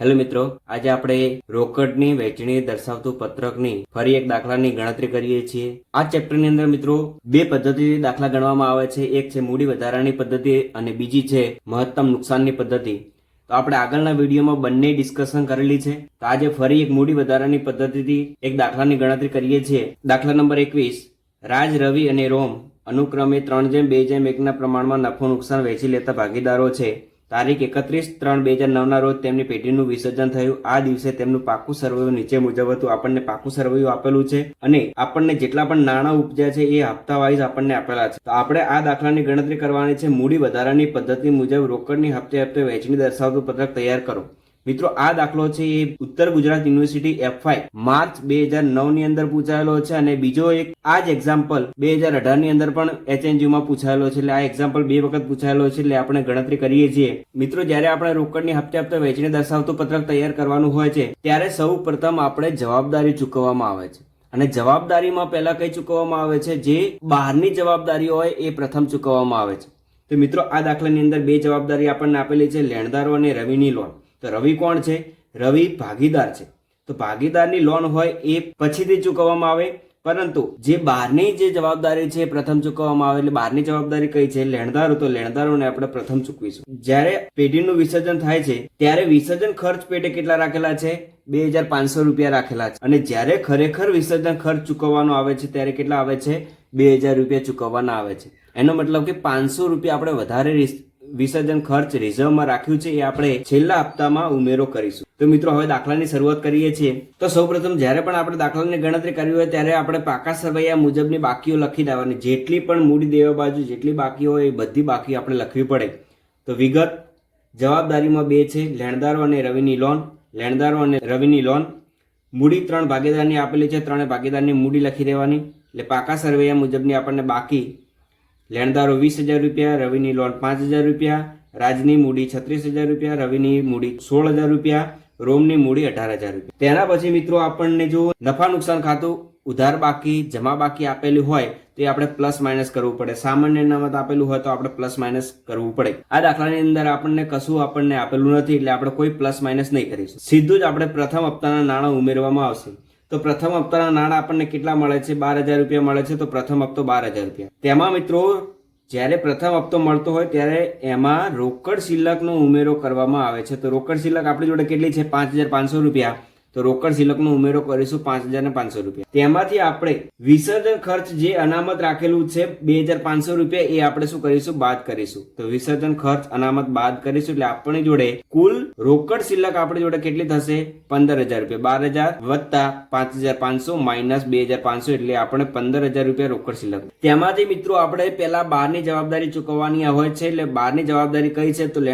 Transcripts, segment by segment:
Hello મિત્રો, આજે આપણે રોકડની વહેંચણી દર્શાવતું પત્રકની ફરી એક દાખલાની ગણતરી કરીએ છીએ. આ ચેપ્ટરની અંદર મિત્રો બે પદ્ધતિથી દાખલા ગણવામાં આવે છે. એક છે મૂડી વધારાની પદ્ધતિ અને બીજી છે મહત્તમ નુકસાનની પદ્ધતિ. તો આપણે આગળના વિડીયોમાં બંને ડિસ્કશન કરેલી છે. તો આજે ફરી એક મૂડી વધારાની પદ્ધતિથી એક દાખલાની ગણતરી કરીએ છીએ. દાખલા નંબર 21. રાજ, રવિ અને રોમ અનુક્રમે 3:2:1 ના પ્રમાણમાં નફો નુકસાન વહેંચી લેતા ભાગીદારો છે. તારીખ 31/3/2009 રોજ તેમની પેઢીનું વિસર્જન થયું. આ દિવસે તેમનું પાકું સરવૈયું નીચે મુજબ હતું. આપણને પાકું સરવૈયું આપેલું છે અને આપણને જેટલા પણ નાણાં ઉપજ્યા છે એ હપ્તા વાઇઝ આપણને આપેલા છે. તો આપણે આ દાખલાની ગણતરી કરવાની છે. મૂડી વધારાની પદ્ધતિ મુજબ રોકડની હપ્તે હપ્તે વહેંચણી દર્શાવતું પત્રક તૈયાર કરો. મિત્રો, આ દાખલો છે એ ઉત્તર ગુજરાત યુનિવર્સિટી F5 માર્ચ 2009 ની અંદર પૂછાયેલો છે અને બીજો એક આ જ એક્ઝામ્પલ 2018 ની અંદર પણ HNU માં પૂછાયેલો છે. એટલે આ એક્ઝામ્પલ બે વખત પૂછાયેલો છે. એટલે આપણે ગણતરી કરીએ છીએ. મિત્રો, જ્યારે આપણે રોકડની હપ્તે હપ્તે વહેંચણી દર્શાવતું પત્રક તૈયાર કરવાનું હોય છે ત્યારે સૌ પ્રથમ આપણે જવાબદારી ચૂકવવામાં આવે છે. અને જવાબદારીમાં પહેલા કઈ ચૂકવવામાં આવે છે? જે બહારની જવાબદારી હોય એ પ્રથમ ચૂકવવામાં આવે છે. તો મિત્રો, આ દાખલાની અંદર બે જવાબદારી આપણને આપેલી છે, લેણદારો અને રવિની લોન. તો રવિ કોણ છે? રવિ ભાગીદાર છે. તો ભાગીદારની લોન હોય એ પછીથી ચૂકવવામાં આવે, પરંતુ જે બહારની જે જવાબદારી છે એ પ્રથમ ચૂકવવામાં આવે. એટલે બહારની જવાબદારી કઈ છે? લેણદારો. તો લેણદારોને આપણે પ્રથમ ચૂકવીશું. જ્યારે પેઢીનું વિસર્જન થાય છે ત્યારે વિસર્જન ખર્ચ પેટે કેટલા રાખેલા છે? 2500 રૂપિયા રાખેલા છે. અને જ્યારે ખરેખર વિસર્જન ખર્ચ ચૂકવવાનો આવે છે ત્યારે કેટલા આવે છે? 2000 રૂપિયા ચૂકવવાના આવે છે. એનો મતલબ કે 500 રૂપિયા આપણે વધારે વિસર્જન ખર્ચ રિઝર્વમાં રાખ્યું છે એ આપણે છેલ્લા હપ્તામાં ઉમેરો કરીશું. તો મિત્રો, હવે દાખલાની શરૂઆત કરીએ છીએ. તો સૌપ્રથમ જ્યારે પણ આપણે દાખલાની ગણતરી કરવી હોય ત્યારે આપણે પાકા સરવૈયા મુજબની બાકીઓ લખી દેવાની. જેટલી પણ મૂડી દેવા બાજુ જેટલી બાકી હોય એ બધી બાકી આપણે લખવી પડે. તો વિગત જવાબદારીમાં બે છે, લેણદારો અને રવિની લોન. લેણદારો અને રવિની લોન. મૂડી 3 ભાગીદારની આપેલી છે, 3 ભાગીદારની મૂડી લખી દેવાની. એટલે પાકા સરવૈયા મુજબની આપણને બાકી લેણદારો 20,000 રૂપિયા, રવિની લોન 5,000 રૂપિયા, રાજની મૂડી 36,000 રૂપિયા, રવિની મૂડી 16,000 રૂપિયા, રોમની મૂડી 18,000 રૂપિયા. તેના પછી મિત્રો આપણને જો નફા નુકસાન ખાતું ઉધાર બાકી જમા બાકી આપેલું હોય તો એ આપણે પ્લસ માઇનસ કરવું પડે. સામાન્ય અનામત આપેલું હોય તો આપણે પ્લસ માઇનસ કરવું પડે. આ દાખલાની અંદર આપણને કશું આપેલું નથી એટલે આપણે કોઈ પ્લસ માઇનસ નહીં કરીશું. સીધું જ આપણે પ્રથમ હપ્તાના નાણાં ઉમેરવામાં આવશે. તો પ્રથમ હપ્તાના નાણાં આપણને કેટલા મળે છે? 12,000 રૂપિયા મળે છે. તો પ્રથમ હપ્તો 12,000 રૂપિયા. તેમાં મિત્રો જ્યારે પ્રથમ હપ્તો મળતો હોય ત્યારે એમાં રોકડ શિલ્લકનો ઉમેરો કરવામાં આવે છે. તો રોકડ શિલ્લક આપણી જોડે કેટલી છે? 5,500 રૂપિયા. તો રોકડ શિલ્લકનો ઉમેરો કરીશું 5,500 રૂપિયા. તેમાંથી આપણે વિસર્જન ખર્ચ જે અનામત રાખેલું છે 2,500 રૂપિયા એ આપણે શું કરીશું? બાદ કરીશું. તો વિસર્જન ખર્ચ અનામત બાદ કરીશું એટલે આપણી જોડે કુલ રોકડ શિલ્લક આપણી જોડે કેટલી થશે? 15,000 રૂપિયા. 12,000 વત્તા 5,500 માઇનસ 2,500 એટલે આપણે 15,000 રૂપિયા રોકડ શિલ્લક. તેમાંથી મિત્રો આપણે પેલા બહારની જવાબદારી ચૂકવવાની હોય છે. એટલે બહારની જવાબદારી કઈ છે? તો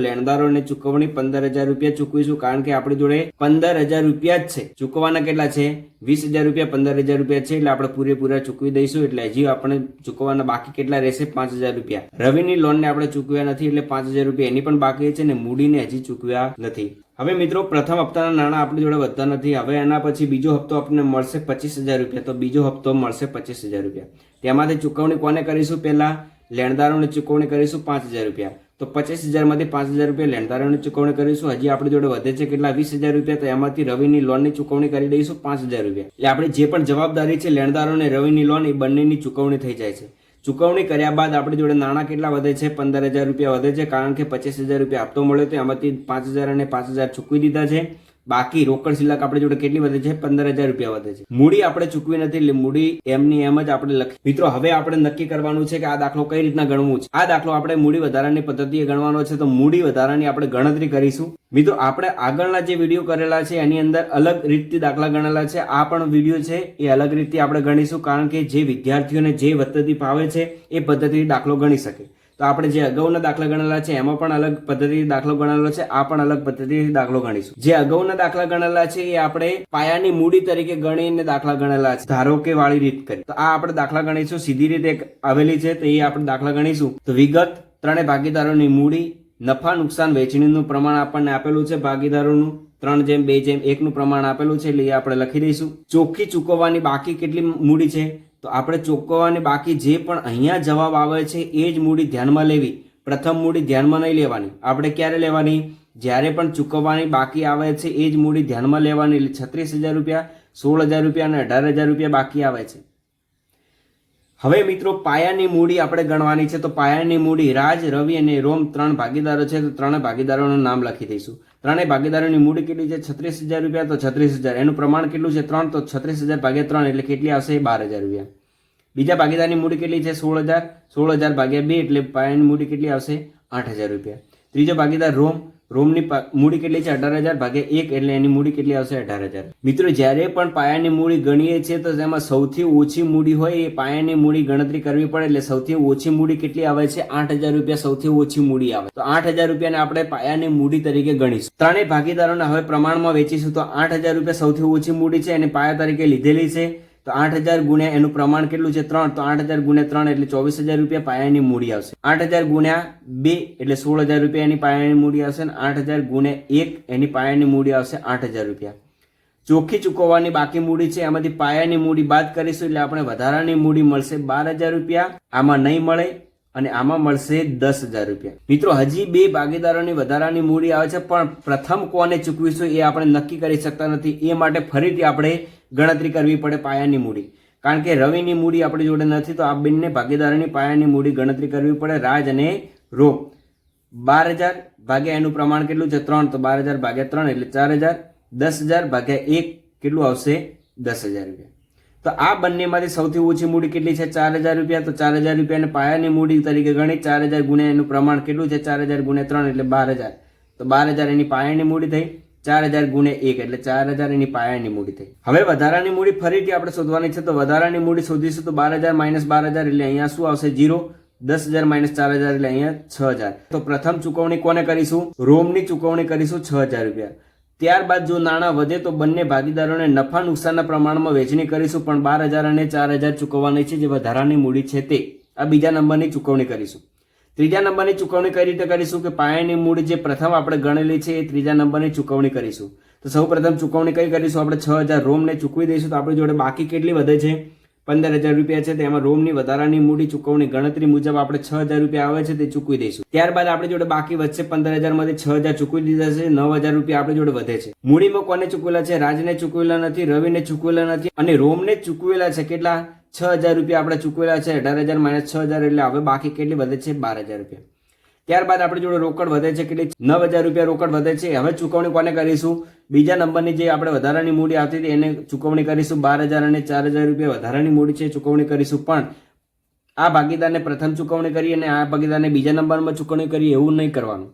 લેણદારોને ચૂકવણી 15,000 રૂપિયા ચૂકવીશું. કારણ કે આપણી જોડે 15,000 રૂપિયા જ છે. ચૂકવવાના કેટલા છે? 20,000 રૂપિયા. 15,000 રૂપિયા છે એટલે આપણે પૂરેપૂરા ચૂકવી દઈશું. એટલે હજી આપણે ચૂકવવાના બાકી કેટલા રહેશે? 5,000 રૂપિયા. રવિની લોનને આપણે ચૂકવ્યા નથી એટલે 5,000 રૂપિયા એની પણ બાકી છે ને મૂડીને હજી ચૂકવ્યા નથી. હવે મિત્રો, પ્રથમ હપ્તાના નાણાં આપણી જોડે વધતા નથી. હવે એના પછી બીજો હપ્તો આપણને મળશે 25,000 રૂપિયા. તો બીજો હપ્તો મળશે 25,000 રૂપિયા. તેમાંથી ચૂકવણી કોને કરીશું? પહેલા લેણદારોને ચૂકવણી કરીશું 5,000 રૂપિયા. તો 25,000 માંથી 5,000 રૂપિયા લેણદારોની ચૂકવણી કરીશું. હજી આપણી જોડે વધે છે કેટલા? 20,000 રૂપિયા. તો એમાંથી રવિની લોનની ચૂકવણી કરી દઈશું 5,000 રૂપિયા. એટલે આપણી જે પણ જવાબદારી છે લેણદારો અને રવિની લોન એ બંનેની ચૂકવણી થઈ જાય છે. ચૂકવણી કર્યા બાદ આપણી જોડે નાણાં કેટલા વધે છે? 15,000 રૂપિયા વધે છે. કારણ કે 25,000 રૂપિયા હપ્તો મળ્યો તો એમાંથી 5,000 અને 5,000 ચૂકવી દીધા છે. બાકી રોકડ શિલ્લક આપણી જોડે કેટલી વધે છે? 15,000 રૂપિયા વધે છે. મૂડી આપણે ચૂકવી નથી એટલે મૂડી એમની એમ જ આપણે લખી. મિત્રો, હવે આપણે નક્કી કરવાનું છે કે આ દાખલો કઈ રીતના ગણવું છે. આ દાખલો આપણે મૂડી વધારાની પદ્ધતિએ ગણવાનો છે. તો મૂડી વધારાની આપણે ગણતરી કરીશું. મિત્રો, આપણે આગળના જે વિડીયો કરેલા છે એની અંદર અલગ રીતથી દાખલા ગણેલા છે. આ પણ વિડીયો છે એ અલગ રીતથી આપણે ગણીશું. કારણ કે જે વિદ્યાર્થીઓને જે પદ્ધતિ ફાવે છે એ પદ્ધતિથી દાખલો ગણી શકે. તો આપણે જે અગાઉના દાખલા ગણેલા છે એમાં પણ અલગ પદ્ધતિથી દાખલો ગણેલો છે. આ પણ અલગ પદ્ધતિથી દાખલો ગણીશું. જે અગાઉના દાખલા ગણેલા છે એ આપણે પાયાની મૂડી તરીકે ગણીને દાખલા ગણેલા છે. ધારો કે વાળી રીત કરી. તો આ આપણે દાખલા ગણીશું. સીધી રીતે આવેલી છે તો એ આપણે દાખલા ગણીશું. તો વિગત 3 ભાગીદારોની મૂડી, નફા નુકસાન વહેંચણીનું પ્રમાણ આપણને આપેલું છે. ભાગીદારોનું 3:2:1 નું પ્રમાણ આપેલું છે એટલે એ આપણે લખી દઈશું. ચોખ્ખી ચૂકવવાની બાકી કેટલી મૂડી છે? તો આપણે ચૂકવવાની બાકી જે પણ અહીંયા જવાબ આવે છે એ જ મૂડી ધ્યાનમાં લેવી. પ્રથમ મૂડી ધ્યાનમાં નહીં લેવાની. આપણે ક્યારે લેવાની? જ્યારે પણ ચૂકવવાની બાકી આવે છે એ જ મૂડી ધ્યાનમાં લેવાની, એટલે 36,000 રૂપિયા, 16,000 રૂપિયા અને 18,000 રૂપિયા બાકી આવે છે. હવે મિત્રો પાયાની મૂડી આપણે ગણવાની છે. તો પાયાની મૂડી રાજ, રવિ અને રોમ 3 ભાગીદારો છે. તો 3 ભાગીદારોનું નામ લખી દઈશું. 3 ભાગીદારોની મૂડી કેટલી છે? 36,000 રૂપિયા. તો 36,000 એનું પ્રમાણ કેટલું છે? 3. તો 36,000 ભાગ્યા 3 એટલે કેટલી આવશે? 12,000 રૂપિયા. બીજા ભાગીદારની મૂડી કેટલી છે? 16,000. 16,000 ભાગ્યા 2 એટલે પાયાની મૂડી કેટલી આવશે? 8,000 રૂપિયા. ત્રીજો ભાગીદાર રોમ, રોમની મૂડી કેટલી છે? 18,000 ભાગ્યા 1 એટલે એની મૂડી કેટલી આવશે? 18,000. મિત્રો જ્યારે પણ પાયાની મૂડી ગણીએ છીએ તો તેમાં સૌથી ઓછી મૂડી હોય એ પાયાની મૂડી ગણતરી કરવી પડે. એટલે સૌથી ઓછી મૂડી કેટલી આવે છે? 8,000 રૂપિયા સૌથી ઓછી મૂડી આવે. તો 8,000 રૂપિયાને આપણે પાયાની મૂડી તરીકે ગણીશું. 3 ભાગીદારોને હવે પ્રમાણમાં વેચીશું. તો 8,000 રૂપિયા સૌથી ઓછી મૂડી છે એને પાયા તરીકે લીધેલી છે. તો 8,000 ગુણ્યા એનું પ્રમાણ કેટલું છે? 3. તો 8,000 ગુણ્યા 3 એટલે 24,000 રૂપિયા પાયાની મૂડી આવશે. 8,000 ગુણ્યા 2 એટલે 16,000 રૂપિયા એની પાયાની મૂડી આવશે. અને 8,000 ગુણ્યા 1 એની પાયાની મૂડી આવશે 8,000 રૂપિયા. ચોખ્ખી ચૂકવવાની બાકી મૂડી છે એમાંથી પાયાની મૂડી બાદ કરીશું એટલે આપણે વધારાની મૂડી મળશે 12,000 રૂપિયા. આમાં નહીં મળે અને આમાં મળશે 10,000 રૂપિયા. મિત્રો હજી 2 ભાગીદારોની વધારાની મૂડી આવે છે પણ પ્રથમ કોને ચૂકવીશું એ આપણે નક્કી કરી શકતા નથી. એ માટે ફરીથી આપણે ગણતરી કરવી પડે પાયાની મૂડી. કારણ કે રવિની મૂડી આપણી જોડે નથી તો આ બંને ભાગીદારોની પાયાની મૂડી ગણતરી કરવી પડે. રાજ અને રોમ 12,000 ભાગ્યા એનું પ્રમાણ કેટલું છે? 3. તો 12,000 ભાગ્યા 3 એટલે 4,000. 10,000 ભાગ્યા 1 કેટલું આવશે? 10,000 રૂપિયા. તો આ બંનેમાંથી સૌથી ઓછી મૂડી કેટલી છે? 4,000 રૂપિયા. તો 4,000 રૂપિયાને પાયાની મૂડી તરીકે ગણી. 4,000 ગુણ્યા એનું પ્રમાણ કેટલું છે? 4,000 ગુણ્યા 3 એટલે 12,000. તો 12,000 એની પાયાની મૂડી થઈ. 4,000 ગુણ્યા 1 એટલે 4,000 એની પાયાની મૂડી થઈ. હવે વધારાની મૂડી ફરીથી આપણે શોધવાની છે. તો વધારાની મૂડી શોધીશું તો 12,000 માઇનસ 12,000 એટલે અહીંયા શું આવશે? 0. 10,000 માઇનસ 4,000 એટલે અહીંયા 6,000. તો પ્રથમ ચૂકવણી કોને કરીશું? રોમની ચૂકવણી કરીશું 6,000 રૂપિયા. ત્યારબાદ જો નાણાં વધે તો બંને ભાગીદારોને નફા નુકસાનના પ્રમાણમાં વહેંચણી કરીશું. પણ 12,000 અને 4,000 ચૂકવવાની છે જે વધારાની મૂડી છે તે. આ બીજા નંબરની ચૂકવણી કરીશું. ત્રીજા નંબરની ચૂકવણી કઈ રીતે કરીશું? કે પાયાની મૂડી જે પ્રથમ આપણે ગણેલી છે એ ત્રીજા નંબરની ચૂકવણી કરીશું. તો સૌ પ્રથમ ચૂકવણી કઈ કરીશું? આપણે 6,000 રોમને ચૂકવી દઈશું. તો આપણી જોડે બાકી કેટલી વધે છે? 15,000 રૂપિયા છે. તેમાં રોમની વધારાની મૂડી ચૂકવણી ગણતરી મુજબ આપણે 6,000 રૂપિયા આવે છે તે ચૂકવી દઈશું. ત્યારબાદ આપણી જોડે બાકી વધશે 15,000 માંથી 6,000 ચૂકવી દીધા છે. 9,000 રૂપિયા આપણી જોડે વધે છે. મૂડીમાં કોને ચૂકવેલા છે? રાજને ચૂકવેલા નથી, રવિને ચૂકવેલા નથી અને રોમને ચૂકવેલા છે. કેટલા? 6,000 રૂપિયા આપણે ચૂકવેલા છે. 18,000 માઇનસ 6,000 એટલે હવે બાકી કેટલી વધે છે? 12,000 રૂપિયા. ત્યારબાદ આપણી જોડે રોકડ વધે છે. કેટલી? 9,000 રૂપિયા રોકડ વધે છે. હવે ચૂકવણી કોને કરીશું? બીજા નંબરની જે આપણે વધારાની મૂડી આવતી હતી એને ચૂકવણી કરીશું. 12,000 અને 4,000 રૂપિયા વધારાની મૂડી છે ચૂકવણી કરીશું. પણ આ ભાગીદારને પ્રથમ ચૂકવણી કરી અને આ ભાગીદારને બીજા નંબરમાં ચૂકવણી કરી એવું નહીં કરવાનું.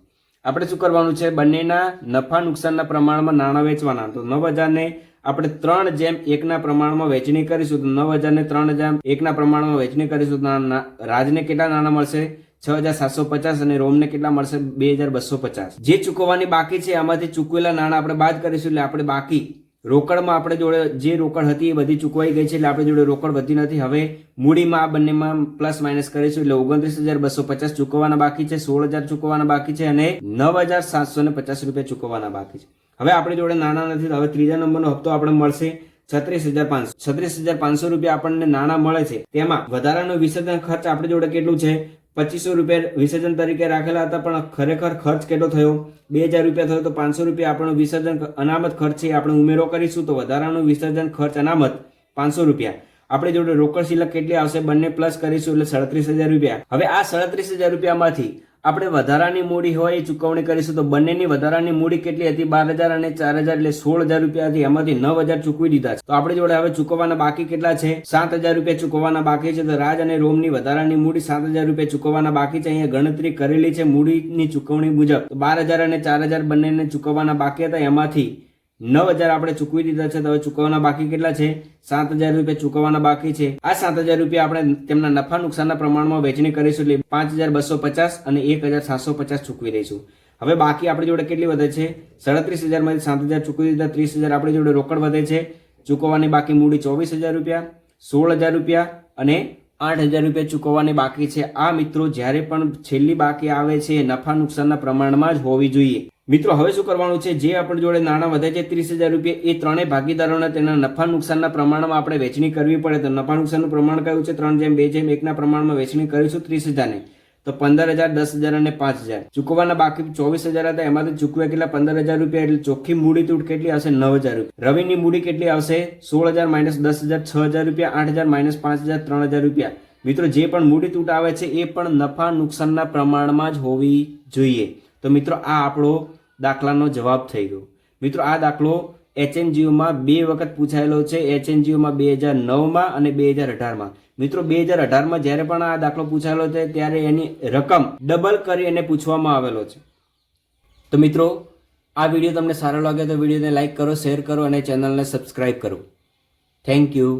આપણે શું કરવાનું છે? બંનેના નફા નુકસાનના પ્રમાણમાં નાણાં વેચવાના. તો 9,000 ને આપણે 3:1 પ્રમાણમાં વહેંચણી કરીશું. તો 9,000 ને 3:1 પ્રમાણમાં વહેંચણી કરીશું. રાજને કેટલા નાણાં મળશે? 6,750 અને રોમને કેટલા મળશે? 2,250. જે ચૂકવવાની બાકી છે આમાંથી ચૂકવેલા નાણાં આપણે બાદ કરીશું એટલે આપણે બાકી રોકડમાં આપણે જોડે જે રોકડ હતી એ બધી ચૂકવાઈ ગઈ છે એટલે આપણે જોડે રોકડ વધી નથી. હવે મૂડીમાં આ બંનેમાં પ્લસ માઇનસ કરીશું એટલે 29,250 ચૂકવવાના બાકી છે, 16,000 ચૂકવવાના બાકી છે અને 9,750 રૂપિયા ચૂકવવાના બાકી છે. હવે આપણી જોડે નાણાં નથી. હવે ત્રીજા નંબરનો હપ્તો આપણે મળશે 36,500. 36,500 રૂપિયા આપણને નાણાં મળે છે. તેમાં વધારાનો વિસર્જન ખર્ચ આપણી જોડે કેટલું છે? 2500 રૂપિયા વિસર્જન તરીકે રાખેલા હતા પણ ખરેખર ખર્ચ કેટલો થયો? 2,000 રૂપિયા થયો. તો 500 રૂપિયા આપણો વિસર્જન અનામત ખર્ચ છે આપણે ઉમેરો કરીશું. તો વધારાનું વિસર્જન ખર્ચ અનામત 500 રૂપિયા. આપણી જોડે રોકડ શિલ્લક કેટલી આવશે? બંને પ્લસ કરીશું એટલે 37,000 રૂપિયા. હવે આ 37,000 રૂપિયામાંથી આપણે વધારાની મૂડી હોય એ ચૂકવણી કરીશું. તો બંનેની વધારાની મૂડી કેટલી હતી? 12,000 અને 4,000 એટલે 16,000 રૂપિયા હતી. એમાંથી 9,000 ચૂકવી દીધા છે. તો આપણી જોડે હવે ચૂકવવાના બાકી કેટલા છે? 7,000 રૂપિયા ચૂકવવાના બાકી છે. તો રાજ અને રોમની વધારાની મૂડી 7,000 રૂપિયા ચૂકવવાના બાકી છે. અહીંયા ગણતરી કરેલી છે મૂડીની ચૂકવણી મુજબ. તો 12,000 અને 4,000 બંનેને ચૂકવવાના બાકી હતા. એમાંથી 9,000 આપણે ચૂકવી દીધા છે. તો હવે ચૂકવવાના બાકી કેટલા છે? 7,000 રૂપિયા ચૂકવવાના બાકી છે. આ 7,000 રૂપિયા આપણે તેમના નફા નુકસાનના પ્રમાણમાં વહેંચણી કરીશું એટલે 5,250 અને 1,750 ચૂકવી દઈશું. હવે બાકી આપણી જોડે કેટલી વધે છે? 37,000 માંથી 7,000 ચૂકવી દીધા. 30,000 આપણી જોડે રોકડ વધે છે. ચૂકવવાની બાકી મૂડી 24,000 રૂપિયા, 16,000 રૂપિયા અને 8,000 રૂપિયા ચૂકવવાની બાકી છે. આ મિત્રો જ્યારે પણ છેલ્લી બાકી આવે છે નફા નુકસાનના પ્રમાણમાં જ હોવી જોઈએ. મિત્રો હવે શું કરવાનું છે? જે આપણી જોડે નાણાં વધે છે 30,000 રૂપિયા એ ત્રણેય ભાગીદારોને તેના નફા નુકસાનના પ્રમાણમાં આપણે વહેંચણી કરવી પડે. તો નફા નુકસાનનું પ્રમાણ કયું છે? 3:2:1 પ્રમાણમાં વહેંચણી કરીશું 30,000 ને. તો 15,000, 10,000 અને 5,000. ચૂકવવાના બાકી 24,000 હતા, એમાંથી ચૂકવ્યા કેટલા? 15,000 રૂપિયા. એટલે ચોખ્ખી મૂડી તૂટ કેટલી આવશે? 9,000 રૂપિયા. રવિની મૂડી કેટલી આવશે? 16,000 માઇનસ 10,000 6,000 રૂપિયા. 8,000 માઇનસ 5,000 3,000 રૂપિયા. મિત્રો જે પણ મૂડી તૂટ આવે છે એ પણ નફા નુકસાનના પ્રમાણમાં જ હોવી જોઈએ. તો મિત્રો આ આપણો દાખલાનો જવાબ થઈ ગયો. મિત્રો આ દાખલો HNGOમાં 2 વખત પૂછાયેલો છે. HNGOમાં 2009માં અને 2018માં. મિત્રો 2018માં જ્યારે પણ આ દાખલો પૂછાયેલો છે ત્યારે એની રકમ ડબલ કરી અને પૂછવામાં આવેલો છે. તો મિત્રો આ વિડીયો તમને સારો લાગે તો વિડીયોને લાઈક કરો, શેર કરો અને ચેનલને સબસ્ક્રાઇબ કરો. Thank you.